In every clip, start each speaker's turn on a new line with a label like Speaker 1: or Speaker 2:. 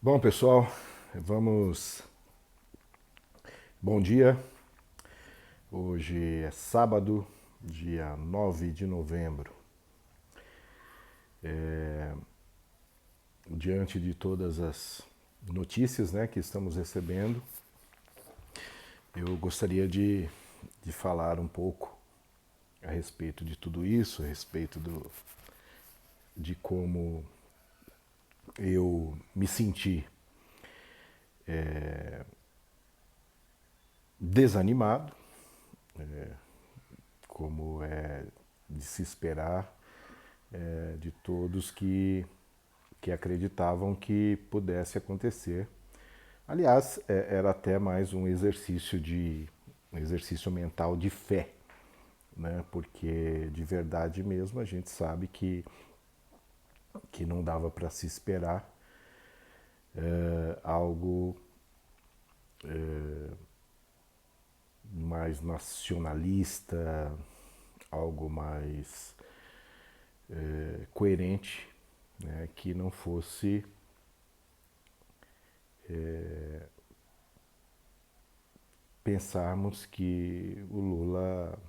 Speaker 1: Bom, pessoal, vamos. Bom dia. Hoje é sábado, dia 9 de novembro. Diante de todas as notícias, né, que estamos recebendo, eu gostaria de falar um pouco a respeito de tudo isso, a respeito de como eu me senti desanimado, como é de se esperar de todos que acreditavam que pudesse acontecer. Aliás, era até mais um exercício mental de fé, né? Porque de verdade mesmo a gente sabe que não dava para se esperar algo mais nacionalista, algo mais coerente, né? Que não fosse pensarmos que o Lula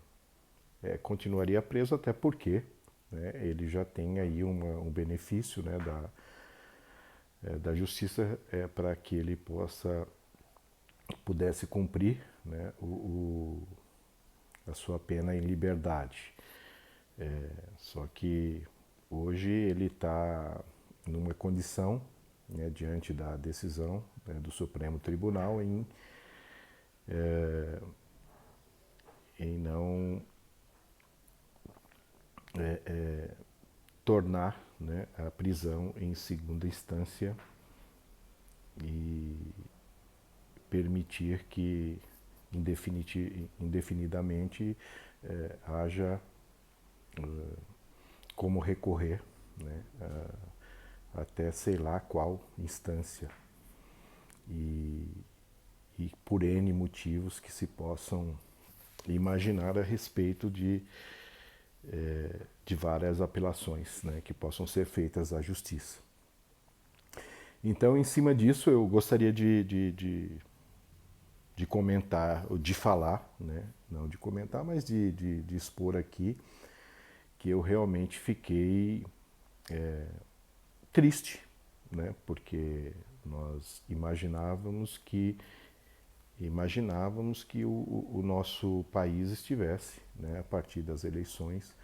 Speaker 1: continuaria preso, até porque, né, ele já tem aí um benefício, né, da justiça para que ele pudesse cumprir, né, a sua pena em liberdade. Só que hoje ele está numa condição, né, diante da decisão, né, do Supremo Tribunal em não tornar, né, a prisão em segunda instância e permitir que indefinidamente haja como recorrer, né, até sei lá qual instância e, e por N motivos que se possam imaginar a respeito de várias apelações, né, que possam ser feitas à justiça. Então, em cima disso, eu gostaria de comentar, de falar, né, não de comentar, mas de expor aqui que eu realmente fiquei triste, né, porque nós imaginávamos que o nosso país estivesse, né, a partir das eleições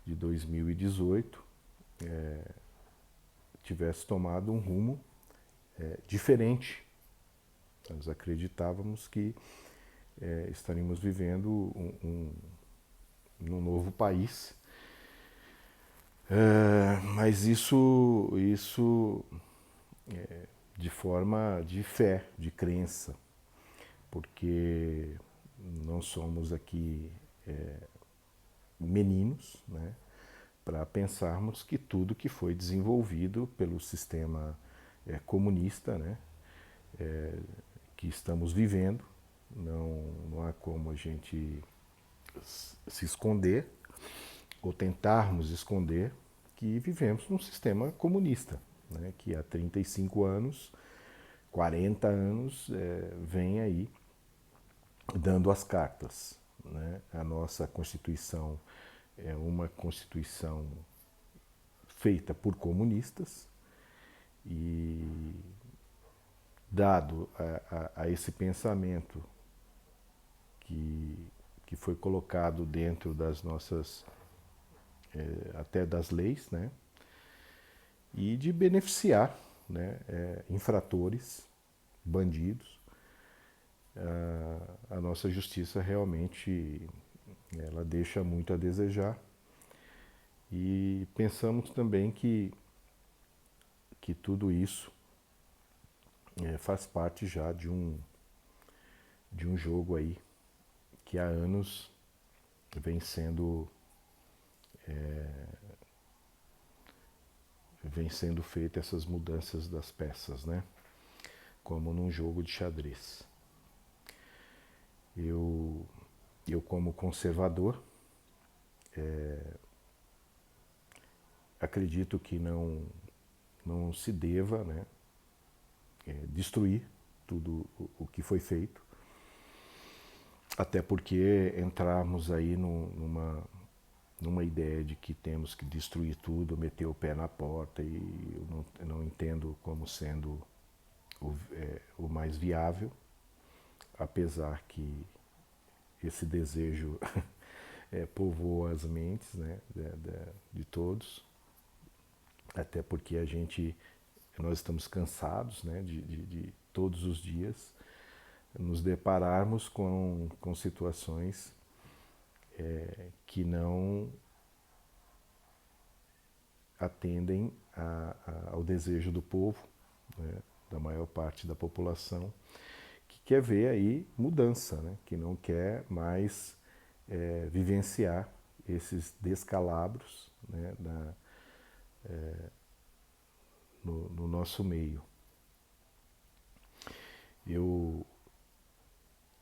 Speaker 1: de 2018, tivesse tomado um rumo diferente. Nós acreditávamos que estaríamos vivendo num novo país, mas isso de forma de fé, de crença, porque não somos aqui meninos, né, para pensarmos que tudo que foi desenvolvido pelo sistema comunista, né, que estamos vivendo, não há como a gente se esconder ou tentarmos esconder que vivemos num sistema comunista, né, que há 35 anos, 40 anos vem aí dando as cartas. Né? A nossa Constituição é uma Constituição feita por comunistas e dado a esse pensamento que foi colocado dentro das nossas, até das leis, né? E de beneficiar, né, infratores, bandidos. A nossa justiça realmente ela deixa muito a desejar e pensamos também que tudo isso faz parte já de um jogo aí que há anos vem sendo feita essas mudanças das peças, né? Como num jogo de xadrez. Eu como conservador, acredito que não se deva, né, destruir tudo o que foi feito, até porque entrarmos aí numa ideia de que temos que destruir tudo, meter o pé na porta, e eu não entendo como sendo o mais viável, apesar que esse desejo povoa as mentes, né, de todos, até porque nós estamos cansados, né, de todos os dias nos depararmos com situações que não atendem ao desejo do povo, né, da maior parte da população, que quer ver aí mudança, né, que não quer mais vivenciar esses descalabros, né, no nosso meio. Eu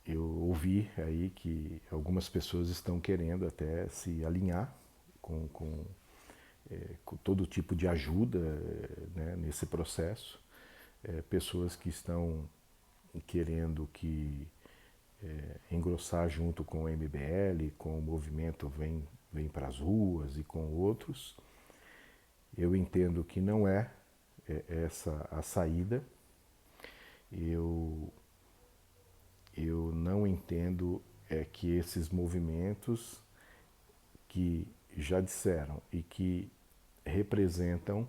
Speaker 1: ouvi aí que algumas pessoas estão querendo até se alinhar com todo tipo de ajuda, né, nesse processo. Pessoas que estão querendo engrossar junto com o MBL, com o movimento Vem para as Ruas e com outros. Eu entendo que não é essa a saída. Eu não entendo que esses movimentos que já disseram e que representam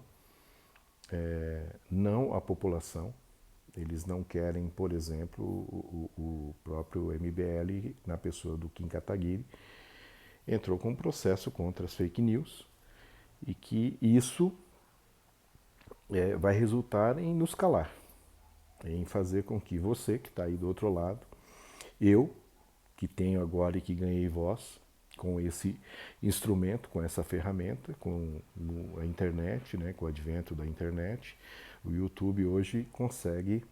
Speaker 1: não a população, eles não querem, por exemplo, o próprio MBL, na pessoa do Kim Kataguiri, entrou com um processo contra as fake news, e que isso vai resultar em nos calar, em fazer com que você, que está aí do outro lado, eu, que tenho agora e que ganhei voz com esse instrumento, com essa ferramenta, com a internet, né, com o advento da internet, o YouTube hoje consegue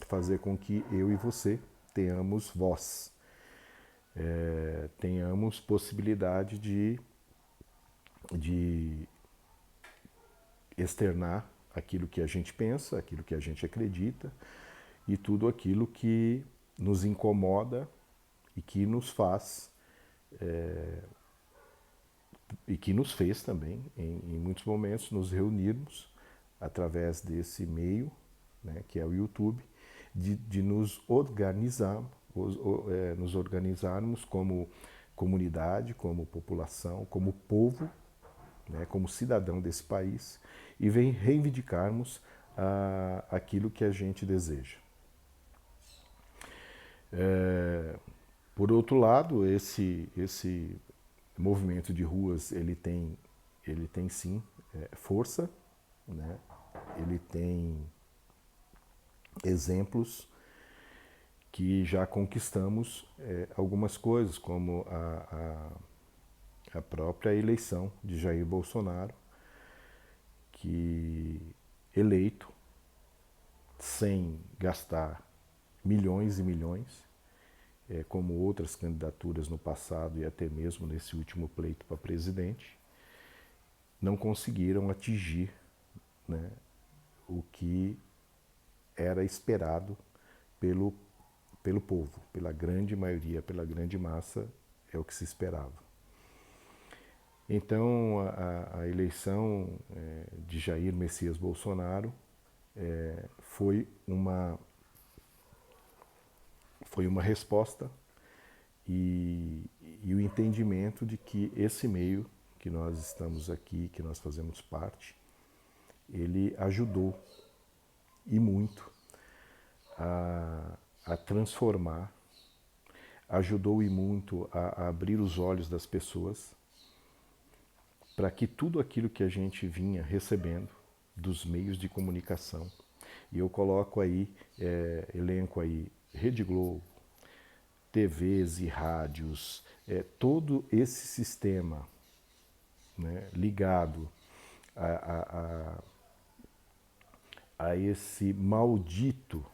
Speaker 1: fazer com que eu e você tenhamos voz, tenhamos possibilidade de externar aquilo que a gente pensa, aquilo que a gente acredita e tudo aquilo que nos incomoda e que nos faz e que nos fez também, em muitos momentos, nos reunirmos através desse meio, né, que é o YouTube, de nos nos organizarmos como comunidade, como população, como povo, né, como cidadão desse país, e vem reivindicarmos aquilo que a gente deseja. Por outro lado, esse movimento de ruas ele tem sim força, né? Ele tem exemplos que já conquistamos algumas coisas, como a própria eleição de Jair Bolsonaro, que eleito sem gastar milhões e milhões, como outras candidaturas no passado e até mesmo nesse último pleito para presidente, não conseguiram atingir, né, o que era esperado pelo povo, pela grande maioria, pela grande massa, é o que se esperava. Então, a eleição de Jair Messias Bolsonaro foi uma resposta e o entendimento de que esse meio que nós estamos aqui, que nós fazemos parte, ele ajudou e muito a transformar, ajudou e muito a abrir os olhos das pessoas para que tudo aquilo que a gente vinha recebendo dos meios de comunicação, e eu coloco aí, elenco aí, Rede Globo, TVs e rádios, todo esse sistema, né, ligado a esse maldito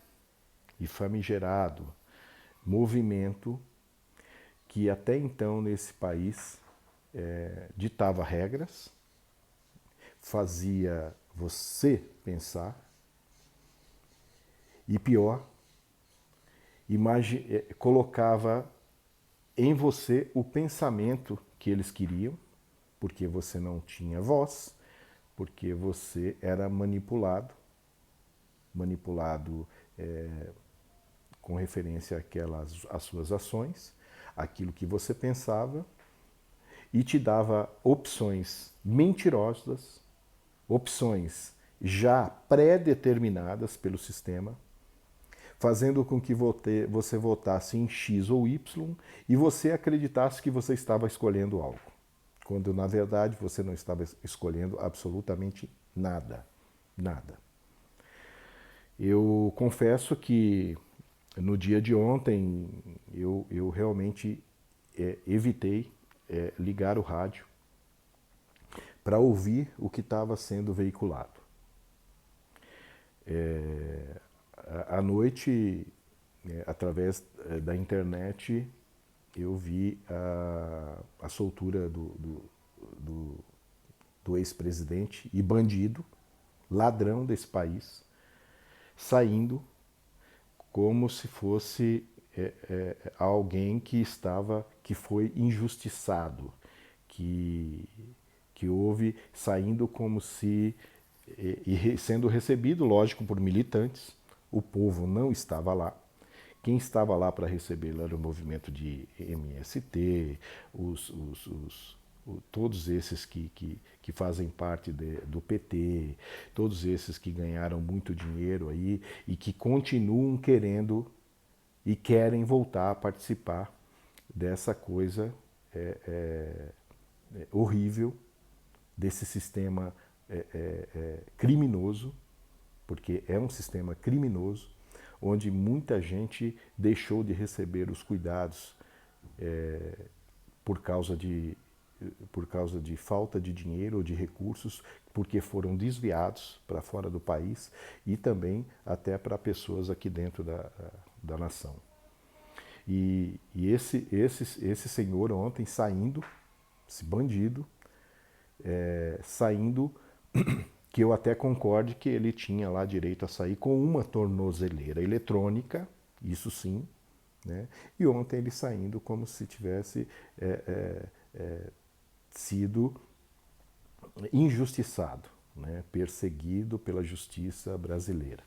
Speaker 1: e famigerado movimento que até então nesse país ditava regras, fazia você pensar E pior, colocava em você o pensamento que eles queriam, porque você não tinha voz, porque você era manipulado com referência às suas ações, aquilo que você pensava, e te dava opções mentirosas, opções já pré-determinadas pelo sistema, fazendo com que você votasse em X ou Y e você acreditasse que você estava escolhendo algo, quando na verdade você não estava escolhendo absolutamente nada. Nada. Eu confesso que no dia de ontem eu realmente evitei ligar o rádio para ouvir o que estava sendo veiculado. À noite, através da internet, eu vi a soltura do ex-presidente e bandido, ladrão desse país, saindo como se fosse alguém que foi injustiçado, que houve saindo como se e sendo recebido, lógico, por militantes. O povo não estava lá. Quem estava lá para recebê-lo era o movimento de MST, todos esses que fazem parte do PT, todos esses que ganharam muito dinheiro aí e que continuam querendo e querem voltar a participar dessa coisa horrível, desse sistema criminoso, porque é um sistema criminoso, onde muita gente deixou de receber os cuidados por causa de falta de dinheiro ou de recursos, porque foram desviados para fora do país e também até para pessoas aqui dentro da nação. E esse senhor ontem saindo, esse bandido, saindo, que eu até concorde que ele tinha lá direito a sair com uma tornozeleira eletrônica, isso sim, né? E ontem ele saindo como se tivesse sido injustiçado, né? Perseguido pela justiça brasileira.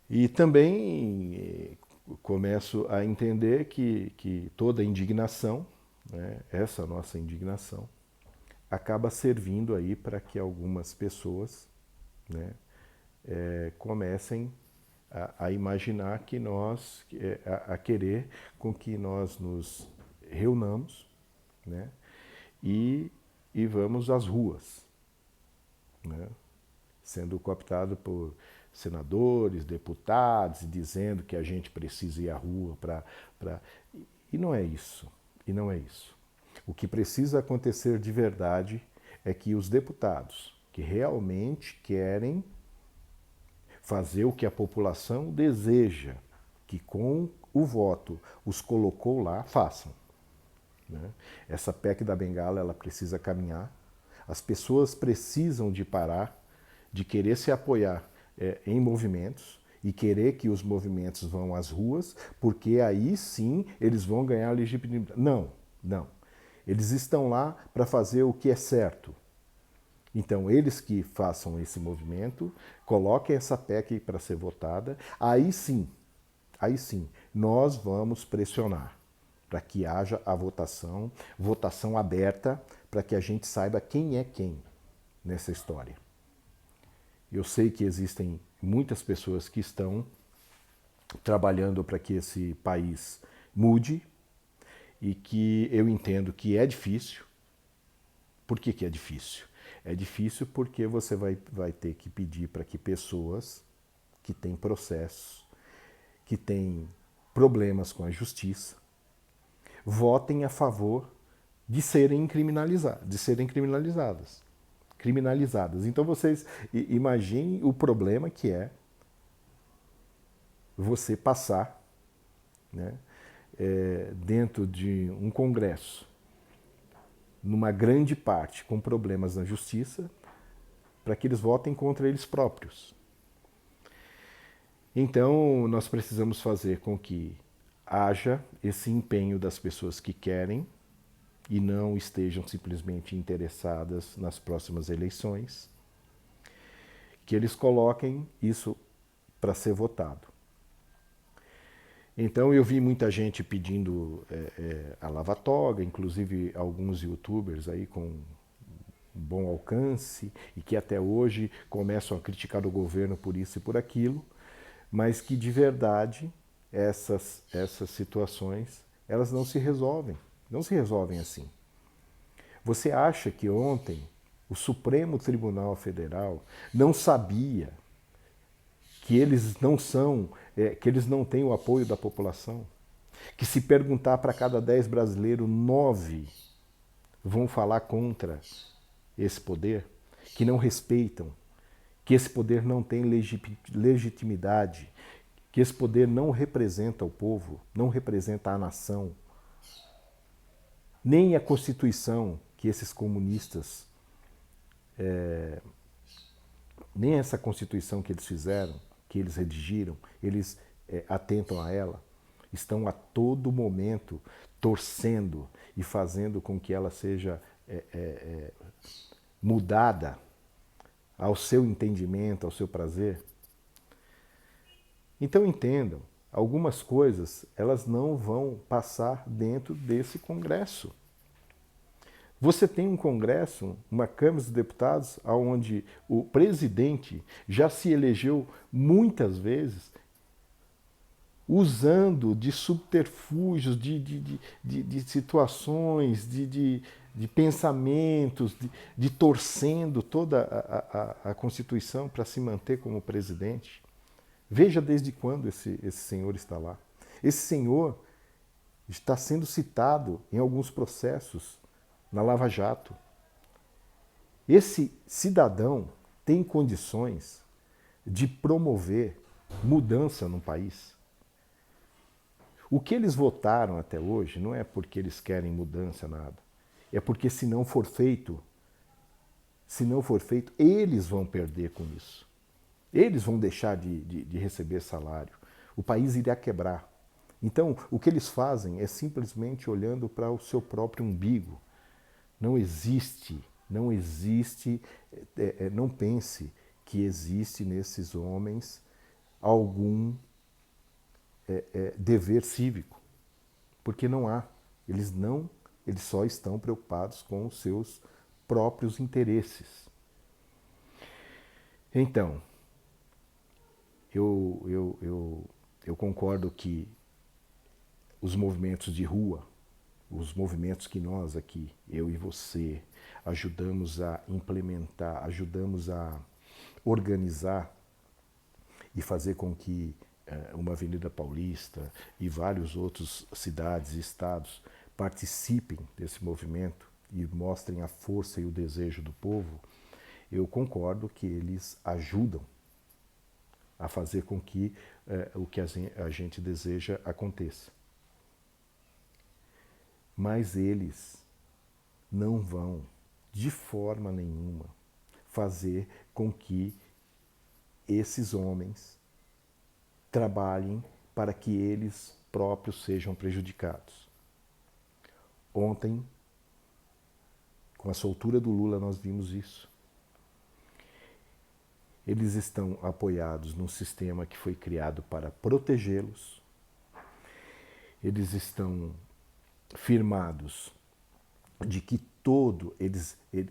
Speaker 1: E também começo a entender que toda indignação, né, essa nossa indignação, acaba servindo aí para que algumas pessoas, né, comecem a imaginar que nós, a querer com que nós nos reunamos, né, e vamos às ruas, né, sendo cooptado por senadores, deputados, dizendo que a gente precisa ir à rua para... E não é isso, e não é isso. O que precisa acontecer de verdade é que os deputados que realmente querem fazer o que a população deseja, que com o voto os colocou lá, façam. Né? Essa PEC da Bengala, ela precisa caminhar. As pessoas precisam de parar, de querer se apoiar em movimentos e querer que os movimentos vão às ruas, porque aí sim eles vão ganhar legitimidade. Não, não. Eles estão lá para fazer o que é certo. Então, eles que façam esse movimento, coloquem essa PEC para ser votada, aí sim, nós vamos pressionar para que haja a votação aberta, para que a gente saiba quem é quem nessa história. Eu sei que existem muitas pessoas que estão trabalhando para que esse país mude e que eu entendo que é difícil. Por que é difícil? É difícil porque você vai ter que pedir para que pessoas que têm processos, que têm problemas com a justiça, votem a favor de serem criminalizadas. Então vocês imaginem o problema que é você passar, né, dentro de um congresso, numa grande parte com problemas na justiça, para que eles votem contra eles próprios. Então, nós precisamos fazer com que haja esse empenho das pessoas que querem e não estejam simplesmente interessadas nas próximas eleições, que eles coloquem isso para ser votado. Então eu vi muita gente pedindo a lava-toga, inclusive alguns youtubers aí com um bom alcance e que até hoje começam a criticar o governo por isso e por aquilo, mas que de verdade essas situações elas não se resolvem assim. Você acha que ontem o Supremo Tribunal Federal não sabia que eles não são, que eles não têm o apoio da população? Que se perguntar para cada 10 brasileiros, 9 vão falar contra esse poder, que não respeitam, que esse poder não tem legitimidade, que esse poder não representa o povo, não representa a nação, nem a Constituição que esses comunistas, nem essa Constituição que eles fizeram, que eles redigiram, eles atentam a ela, estão a todo momento torcendo e fazendo com que ela seja mudada ao seu entendimento, ao seu prazer. Então entendam, algumas coisas elas não vão passar dentro desse Congresso. Você tem um Congresso, uma Câmara dos Deputados, onde o presidente já se elegeu muitas vezes usando de subterfúgios, de situações, de pensamentos, de torcendo toda a Constituição para se manter como presidente. Veja desde quando esse senhor está lá. Esse senhor está sendo citado em alguns processos na Lava Jato. Esse cidadão tem condições de promover mudança no país. O que eles votaram até hoje não é porque eles querem mudança, nada. É porque se não for feito, eles vão perder com isso. Eles vão deixar de receber salário. O país irá quebrar. Então, o que eles fazem é simplesmente olhando para o seu próprio umbigo. Não existe, não pense que existe nesses homens algum dever cívico, porque não há. Eles só estão preocupados com os seus próprios interesses. Então, eu concordo que os movimentos de rua, os movimentos que nós aqui, eu e você, ajudamos a implementar, ajudamos a organizar e fazer com que uma Avenida Paulista e vários outros cidades e estados participem desse movimento e mostrem a força e o desejo do povo, eu concordo que eles ajudam a fazer com que o que a gente deseja aconteça. Mas eles não vão, de forma nenhuma, fazer com que esses homens trabalhem para que eles próprios sejam prejudicados. Ontem, com a soltura do Lula, nós vimos isso. Eles estão apoiados num sistema que foi criado para protegê-los. Eles estão firmados de que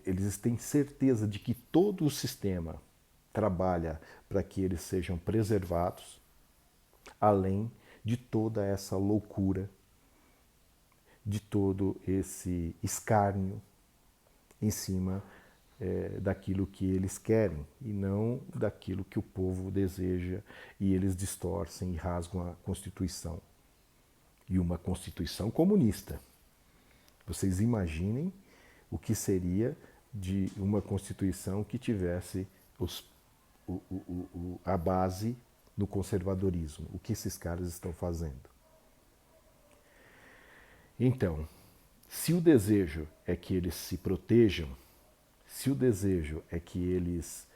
Speaker 1: eles têm certeza de que todo o sistema trabalha para que eles sejam preservados, além de toda essa loucura, de todo esse escárnio em cima daquilo que eles querem e não daquilo que o povo deseja, e eles distorcem e rasgam a Constituição. E uma Constituição comunista. Vocês imaginem o que seria de uma Constituição que tivesse a base no conservadorismo. O que esses caras estão fazendo? Então, se o desejo é que eles se protejam, se o desejo é que eles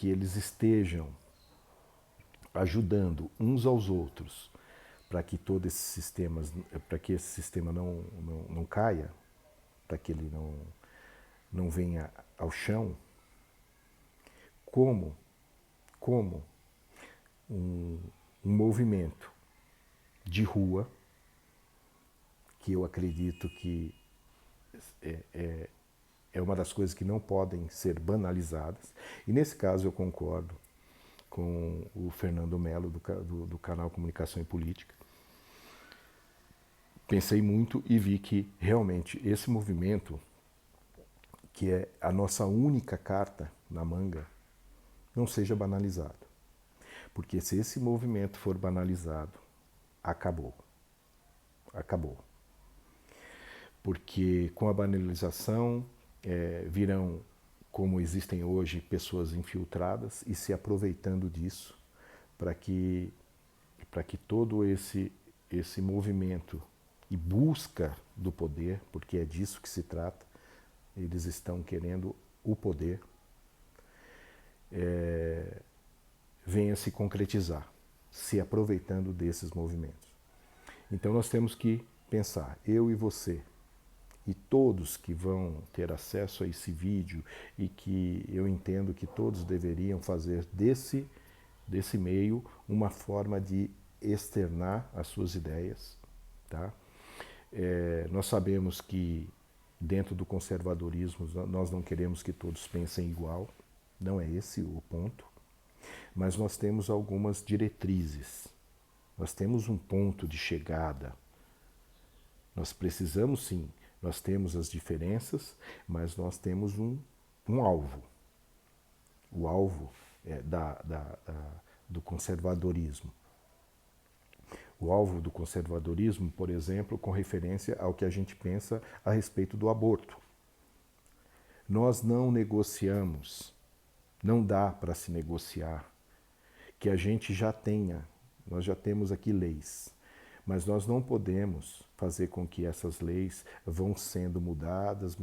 Speaker 1: que eles estejam ajudando uns aos outros para que todo esse sistema, para que esse sistema não caia, para que ele não venha ao chão, como um movimento de rua, que eu acredito que é uma das coisas que não podem ser banalizadas. E nesse caso eu concordo com o Fernando Melo, do canal Comunicação e Política. Pensei muito e vi que realmente esse movimento, que é a nossa única carta na manga, não seja banalizado. Porque se esse movimento for banalizado, acabou. Acabou. Porque com a banalização virão, como existem hoje, pessoas infiltradas e se aproveitando disso para que todo esse movimento e busca do poder, porque é disso que se trata, eles estão querendo o poder, venha se concretizar, se aproveitando desses movimentos. Então nós temos que pensar, eu e você, e todos que vão ter acesso a esse vídeo, e que eu entendo que todos deveriam fazer desse meio uma forma de externar as suas ideias. Tá? Nós sabemos que dentro do conservadorismo nós não queremos que todos pensem igual, não é esse o ponto, mas nós temos algumas diretrizes, nós temos um ponto de chegada, nós precisamos sim, nós temos as diferenças, mas nós temos um alvo. O alvo do conservadorismo. O alvo do conservadorismo, por exemplo, com referência ao que a gente pensa a respeito do aborto. Nós não negociamos, não dá para se negociar, que a gente já tenha, nós já temos aqui leis, mas nós não podemos fazer com que essas leis vão sendo mudadas,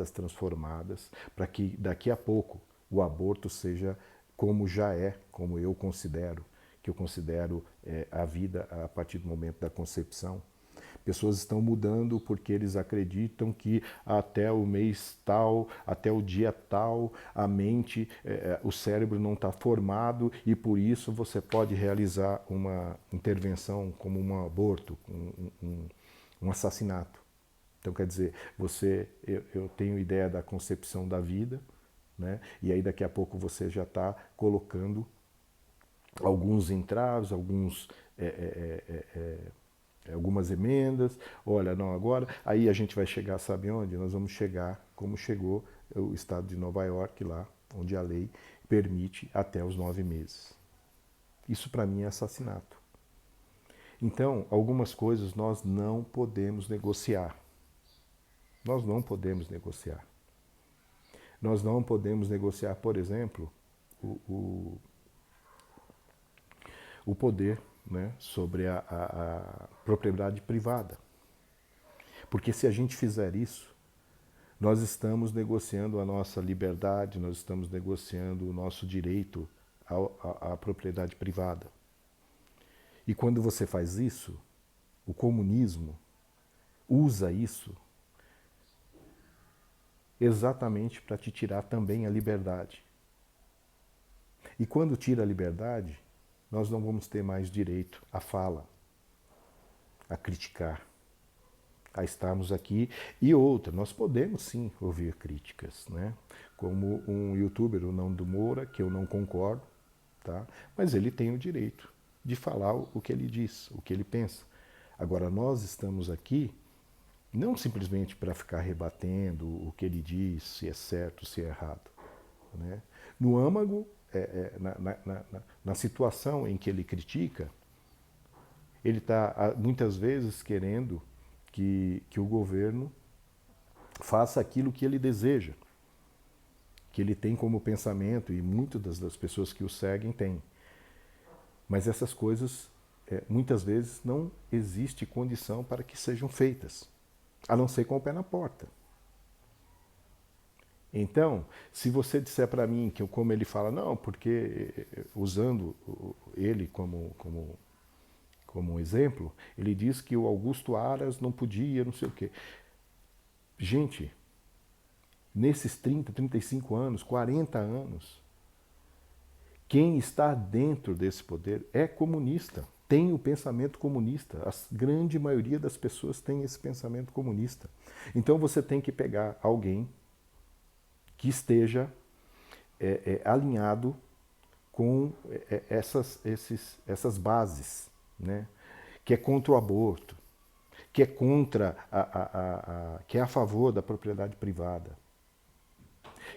Speaker 1: transformadas, para que daqui a pouco o aborto seja como já é, como eu considero, que eu considero a vida a partir do momento da concepção. Pessoas estão mudando porque eles acreditam que até o mês tal, até o dia tal, a mente, o cérebro não está formado e por isso você pode realizar uma intervenção como um aborto, um assassinato. Então quer dizer, eu tenho ideia da concepção da vida, né? E aí daqui a pouco você já está colocando alguns entraves, algumas emendas, olha, não agora, aí a gente vai chegar, sabe onde? Nós vamos chegar como chegou o estado de Nova York lá, onde a lei permite até os 9 meses. Isso para mim é assassinato. Então, algumas coisas nós não podemos negociar. Nós não podemos negociar. Nós não podemos negociar, por exemplo, o poder, né, sobre a propriedade privada. Porque se a gente fizer isso, nós estamos negociando a nossa liberdade, nós estamos negociando o nosso direito à propriedade privada. E quando você faz isso, o comunismo usa isso exatamente para te tirar também a liberdade. E quando tira a liberdade, nós não vamos ter mais direito à fala, a criticar, a estarmos aqui. E outra, nós podemos sim ouvir críticas, né? Como um youtuber, o Nando Moura, que eu não concordo, tá? Mas ele tem o direito de falar o que ele diz, o que ele pensa. Agora, nós estamos aqui não simplesmente para ficar rebatendo o que ele diz, se é certo, se é errado, né? No âmago, na situação em que ele critica, ele está muitas vezes querendo que o governo faça aquilo que ele deseja, que ele tem como pensamento, e muitas das pessoas que o seguem têm. Mas essas coisas, muitas vezes, não existe condição para que sejam feitas, a não ser com o pé na porta. Então, se você disser para mim que como ele fala, não, porque usando ele como exemplo, ele diz que o Augusto Aras não podia, não sei o quê. Gente, nesses 30, 35 anos, 40 anos, quem está dentro desse poder é comunista, tem o pensamento comunista. A grande maioria das pessoas tem esse pensamento comunista. Então você tem que pegar alguém que esteja alinhado com essas bases, né? Que é contra o aborto, que é contra que é a favor da propriedade privada,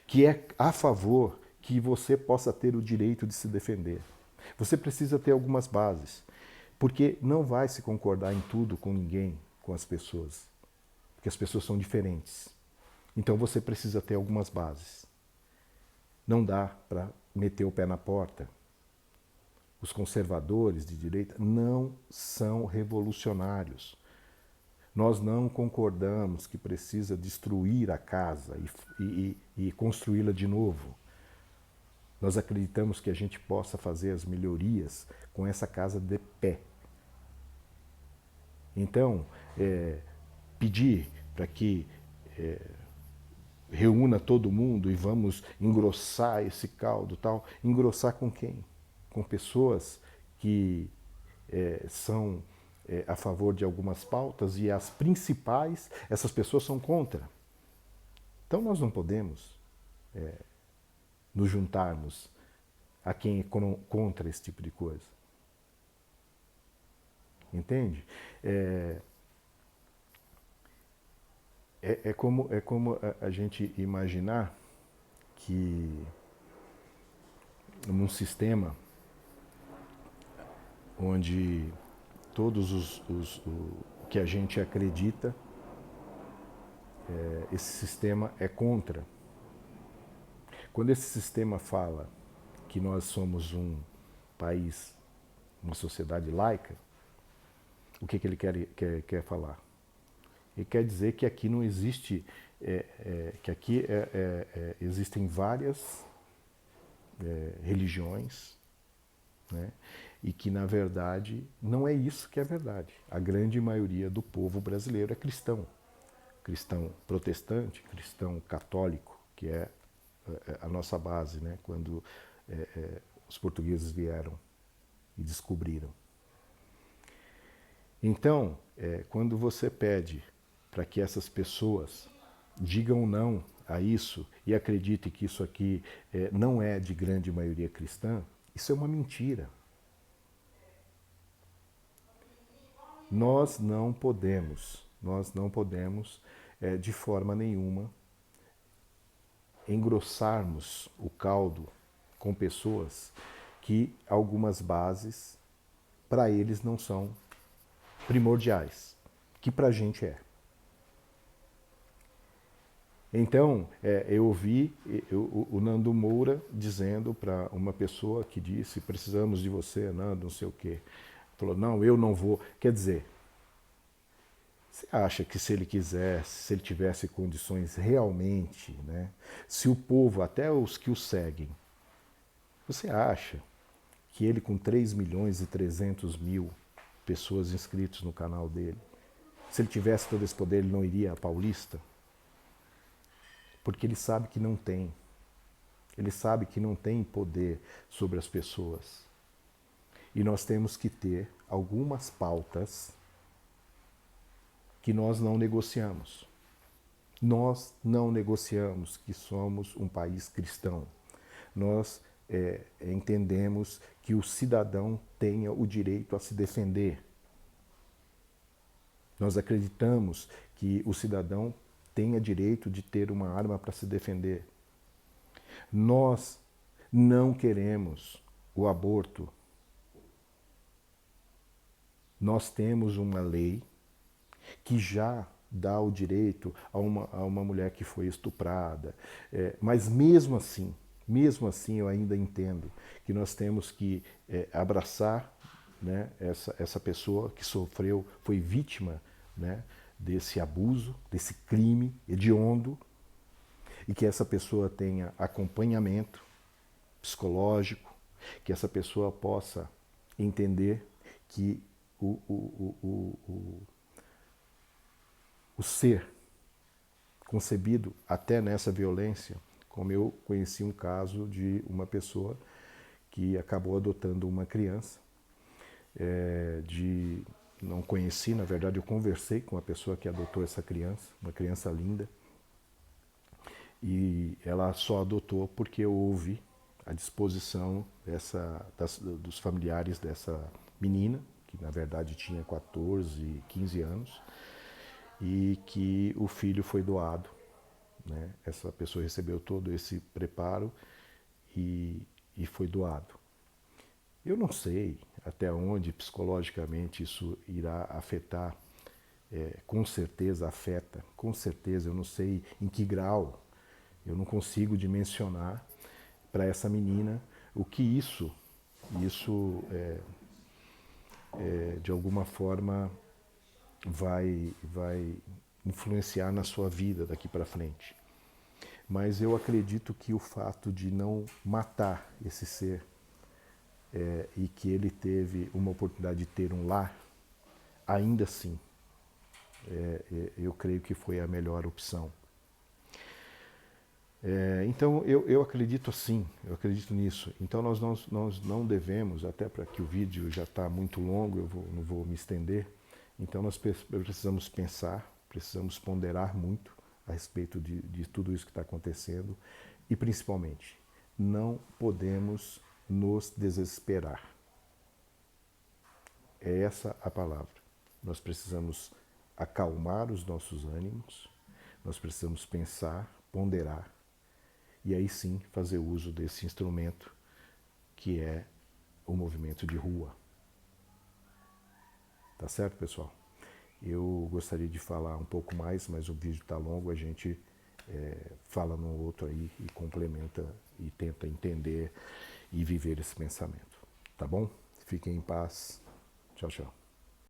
Speaker 1: que é a favor que você possa ter o direito de se defender. Você precisa ter algumas bases, porque não vai se concordar em tudo com ninguém, com as pessoas, porque as pessoas são diferentes. Então você precisa ter algumas bases. Não dá para meter o pé na porta. Os conservadores de direita não são revolucionários. Nós não concordamos que precisa destruir a casa e construí-la de novo. Nós acreditamos que a gente possa fazer as melhorias com essa casa de pé. Então, pedir para que reúna todo mundo e vamos engrossar esse caldo, tal. Engrossar com quem? Com pessoas que são a favor de algumas pautas e as principais, essas pessoas são contra. Então nós não podemos nos juntarmos a quem é contra esse tipo de coisa. Entende? É como a gente imaginar que num sistema onde todos o que a gente acredita, esse sistema é contra. Quando esse sistema fala que nós somos um país, uma sociedade laica, o que ele quer falar? Ele quer dizer que aqui não existe, que aqui existem várias religiões, né? E que, na verdade, não é isso que é verdade. A grande maioria do povo brasileiro é cristão. Cristão protestante, cristão católico, que é a nossa base, né? Quando os portugueses vieram e descobriram. Então, quando você pede para que essas pessoas digam não a isso e acreditem que isso aqui não é de grande maioria cristã, isso é uma mentira. Nós não podemos de forma nenhuma engrossarmos o caldo com pessoas que algumas bases para eles não são primordiais, que para a gente é. Então, eu ouvi o Nando Moura dizendo para uma pessoa que disse: precisamos de você, Nando, não sei o quê. Falou: não, eu não vou. Quer dizer, você acha que se ele quisesse, se ele tivesse condições realmente, né, se o povo, até os que o seguem, você acha que ele com 3.300.000 pessoas inscritas no canal dele, se ele tivesse todo esse poder, ele não iria à Paulista? Porque ele sabe que não tem. Ele sabe que não tem poder sobre as pessoas. E nós temos que ter algumas pautas que nós não negociamos. Nós não negociamos que somos um país cristão. Nós entendemos que o cidadão tenha o direito a se defender. Nós acreditamos que o cidadão tenha direito de ter uma arma para se defender. Nós não queremos o aborto. Nós temos uma lei que já dá o direito a uma mulher que foi estuprada. Mas mesmo assim eu ainda entendo que nós temos que abraçar, né, essa pessoa que sofreu, foi vítima, né, desse abuso, desse crime hediondo, e que essa pessoa tenha acompanhamento psicológico, que essa pessoa possa entender que o ser concebido até nessa violência, como eu conheci um caso de uma pessoa que acabou adotando uma criança, não conheci, na verdade eu conversei com a pessoa que adotou essa criança, uma criança linda, e ela só adotou porque houve a disposição dos familiares dessa menina, que na verdade tinha 14, 15 anos, e que o filho foi doado, né? Essa pessoa recebeu todo esse preparo e foi doado. Eu não sei até onde psicologicamente isso irá afetar, com certeza afeta, com certeza, eu não sei em que grau, eu não consigo dimensionar para essa menina o que isso de alguma forma vai influenciar na sua vida daqui para frente. Mas eu acredito que o fato de não matar esse ser e que ele teve uma oportunidade de ter um lar, ainda assim, eu creio que foi a melhor opção. Então eu acredito assim, eu acredito nisso. Então nós não devemos, até para que o vídeo já está muito longo, não vou me estender, então nós precisamos pensar, precisamos ponderar muito a respeito de tudo isso que está acontecendo e principalmente não podemos nos desesperar. É essa a palavra. Nós precisamos acalmar os nossos ânimos, nós precisamos pensar, ponderar, e aí sim fazer uso desse instrumento que é o movimento de rua. Tá certo, pessoal? Eu gostaria de falar um pouco mais, mas o vídeo está longo, a gente fala no outro aí e complementa e tenta entender e viver esse pensamento. Tá bom? Fiquem em paz. Tchau, tchau.